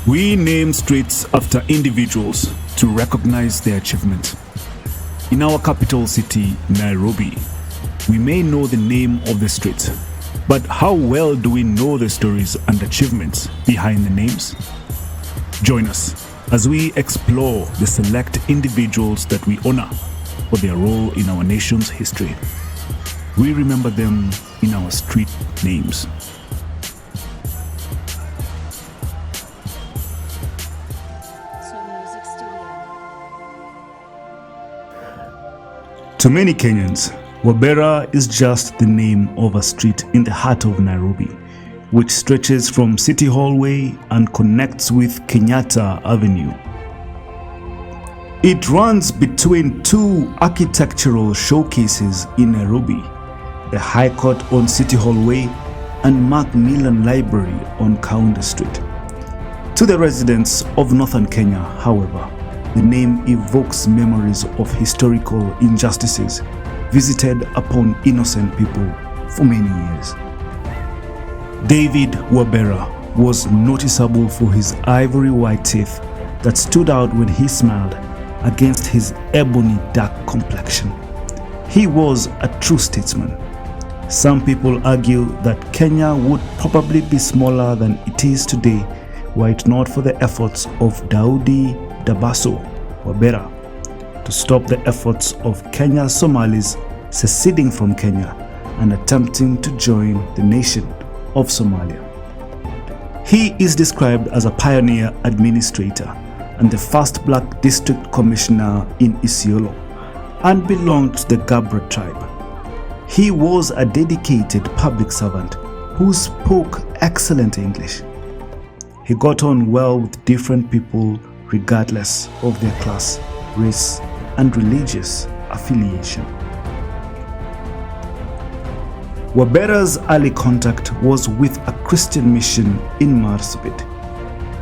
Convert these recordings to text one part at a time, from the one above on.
We name streets after individuals to recognize their achievement. In our capital city, Nairobi, we may know the name of the street, but how well do we know the stories and achievements behind the names? Join us as we explore the select individuals that we honor for their role in our nation's history. We remember them in our street names. To many Kenyans, Wabera is just the name of a street in the heart of Nairobi, which stretches from City Hallway and connects with Kenyatta Avenue. It runs between two architectural showcases in Nairobi, the High Court on City Hallway and Macmillan Library on Kaunda Street. To the residents of northern Kenya, however, the name evokes memories of historical injustices visited upon innocent people for many years. David Wabera was noticeable for his ivory white teeth that stood out when he smiled against his ebony dark complexion. He was a true statesman. Some people argue that Kenya would probably be smaller than it is today were it not for the efforts of Daudi Dabaso Wabera to stop the efforts of Kenya's Somalis seceding from Kenya and attempting to join the nation of Somalia. He is described as a pioneer administrator and the first black district commissioner in Isiolo and belonged to the Gabra tribe. He was a dedicated public servant who spoke excellent English. He got on well with different people regardless of their class, race, and religious affiliation. Wabera's early contact was with a Christian mission in Marsabit.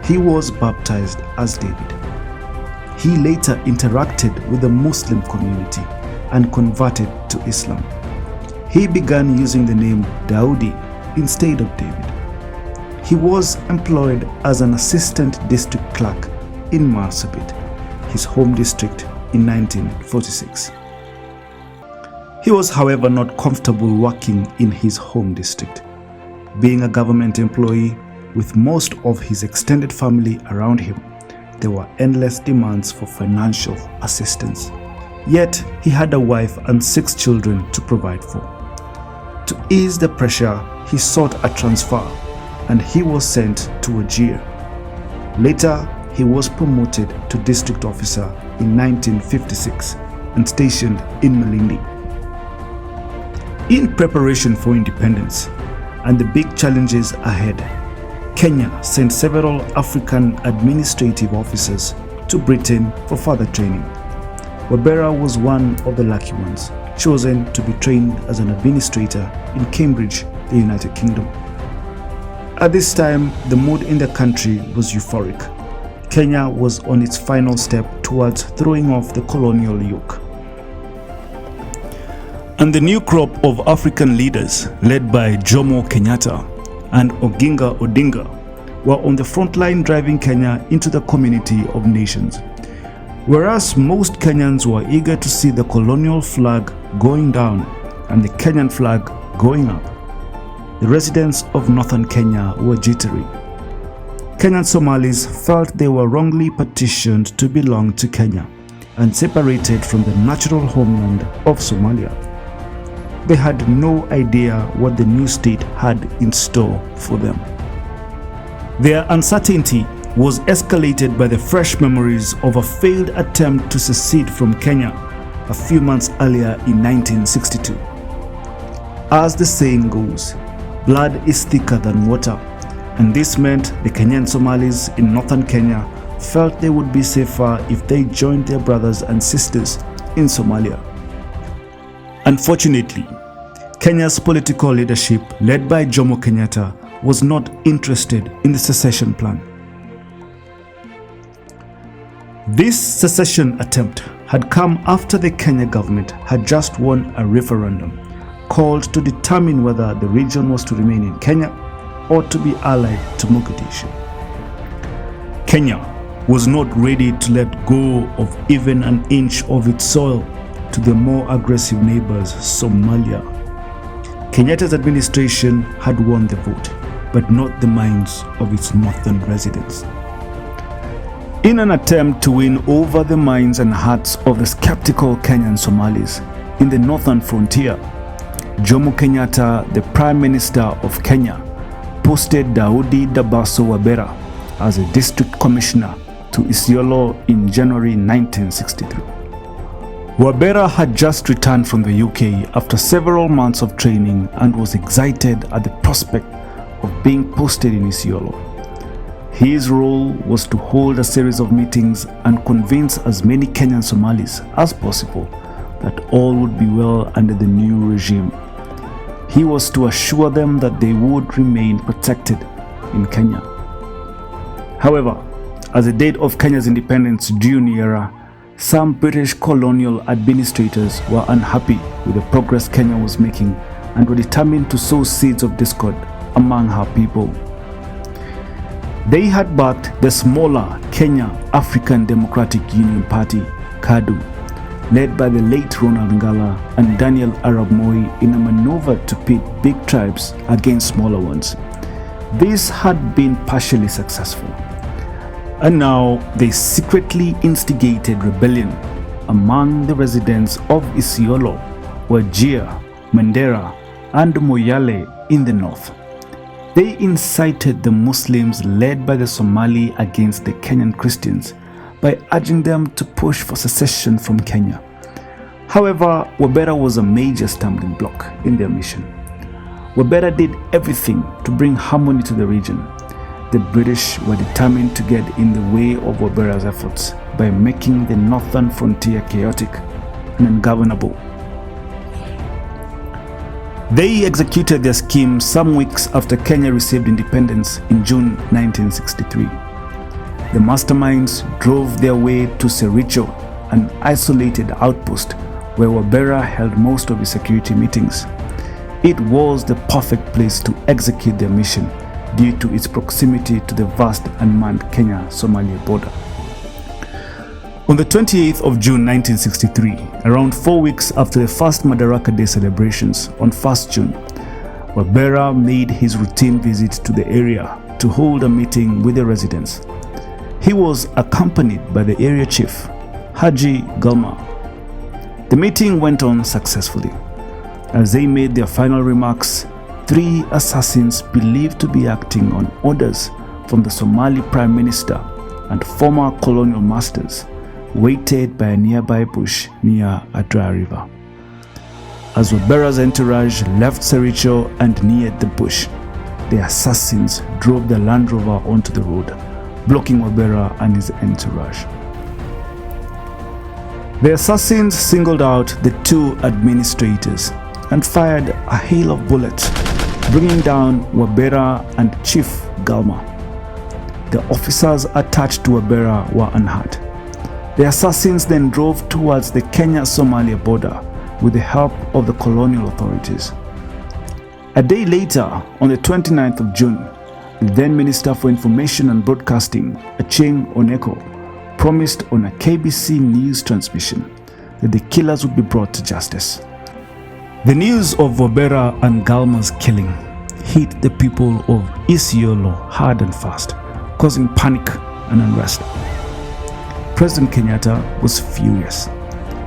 He was baptized as David. He later interacted with the Muslim community and converted to Islam. He began using the name Daudi instead of David. He was employed as an assistant district clerk in Marsabit, his home district, in 1946. He was, however, not comfortable working in his home district. Being a government employee with most of his extended family around him, there were endless demands for financial assistance. Yet, he had a wife and 6 children to provide for. To ease the pressure, he sought a transfer, and he was sent to Wajir. Later, he was promoted to district officer in 1956 and stationed in Malindi. In preparation for independence and the big challenges ahead, Kenya sent several African administrative officers to Britain for further training. Wabera was one of the lucky ones, chosen to be trained as an administrator in Cambridge, the United Kingdom. At this time, the mood in the country was euphoric. Kenya was on its final step towards throwing off the colonial yoke. And the new crop of African leaders, led by Jomo Kenyatta and Oginga Odinga, were on the front line driving Kenya into the community of nations. Whereas most Kenyans were eager to see the colonial flag going down and the Kenyan flag going up, the residents of northern Kenya were jittery. Kenyan Somalis felt they were wrongly partitioned to belong to Kenya and separated from the natural homeland of Somalia. They had no idea what the new state had in store for them. Their uncertainty was escalated by the fresh memories of a failed attempt to secede from Kenya a few months earlier in 1962. As the saying goes, blood is thicker than water, and this meant the Kenyan Somalis in northern Kenya felt they would be safer if they joined their brothers and sisters in Somalia. Unfortunately, Kenya's political leadership, led by Jomo Kenyatta, was not interested in the secession plan. This secession attempt had come after the Kenya government had just won a referendum called to determine whether the region was to remain in Kenya or to be allied to Mogadishu. Kenya was not ready to let go of even an inch of its soil to the more aggressive neighbors, Somalia. Kenyatta's administration had won the vote, but not the minds of its northern residents. In an attempt to win over the minds and hearts of the skeptical Kenyan Somalis in the northern frontier, Jomo Kenyatta, the Prime Minister of Kenya, posted Daudi Dabaso Wabera as a district commissioner to Isiolo in January 1963. Wabera had just returned from the UK after several months of training and was excited at the prospect of being posted in Isiolo. His role was to hold a series of meetings and convince as many Kenyan Somalis as possible that all would be well under the new regime. He was to assure them that they would remain protected in Kenya. However, as the date of Kenya's independence drew nearer, some British colonial administrators were unhappy with the progress Kenya was making and were determined to sow seeds of discord among her people. They had backed the smaller Kenya African Democratic Union Party, KADU, led by the late Ronald Ngala and Daniel Arap Moi in a maneuver to pit big tribes against smaller ones. This had been partially successful, and now they secretly instigated rebellion among the residents of Isiolo, Wajir, Mandera, and Moyale in the north. They incited the Muslims led by the Somali against the Kenyan Christians by urging them to push for secession from Kenya. However, Wabera was a major stumbling block in their mission. Wabera did everything to bring harmony to the region. The British were determined to get in the way of Wabera's efforts by making the northern frontier chaotic and ungovernable. They executed their scheme some weeks after Kenya received independence in June 1963. The masterminds drove their way to Sericho, an isolated outpost where Wabera held most of his security meetings. It was the perfect place to execute their mission due to its proximity to the vast unmanned Kenya-Somalia border. On the 28th of June 1963, around 4 weeks after the first Madaraka Day celebrations on 1st June, Wabera made his routine visit to the area to hold a meeting with the residents. He was accompanied by the area chief, Haji Galma. The meeting went on successfully. As they made their final remarks, 3 assassins believed to be acting on orders from the Somali Prime Minister and former colonial masters waited by a nearby bush near Adra River. As Wabera's entourage left Sericho and neared the bush, the assassins drove their Land Rover onto the road, blocking Wabera and his entourage. The assassins singled out the 2 administrators and fired a hail of bullets, bringing down Wabera and Chief Galma. The officers attached to Wabera were unhurt. The assassins then drove towards the Kenya-Somalia border with the help of the colonial authorities. A day later, on the 29th of June, the then Minister for Information and Broadcasting, Acheng Oneko, promised on a KBC news transmission that the killers would be brought to justice. The news of Wabera and Galma's killing hit the people of Isiolo hard and fast, causing panic and unrest. President Kenyatta was furious.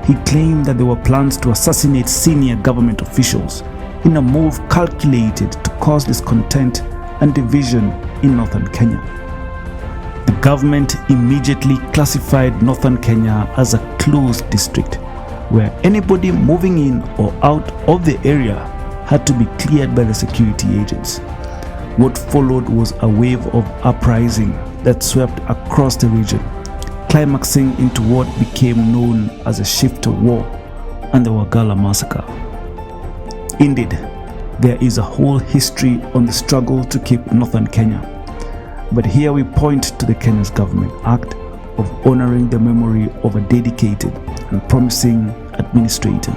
He claimed that there were plans to assassinate senior government officials in a move calculated to cause discontent and division in northern Kenya. The government immediately classified northern Kenya as a closed district, where anybody moving in or out of the area had to be cleared by the security agents. What followed was a wave of uprising that swept across the region, climaxing into what became known as a Shifta War and the Wagala Massacre. Indeed, there is a whole history on the struggle to keep northern Kenya. But here we point to the Kenya's Government Act of honoring the memory of a dedicated and promising administrator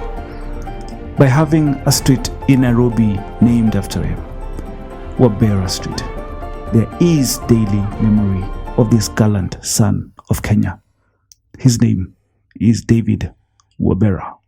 by having a street in Nairobi named after him, Wabera Street. There is daily memory of this gallant son of Kenya. His name is David Wabera.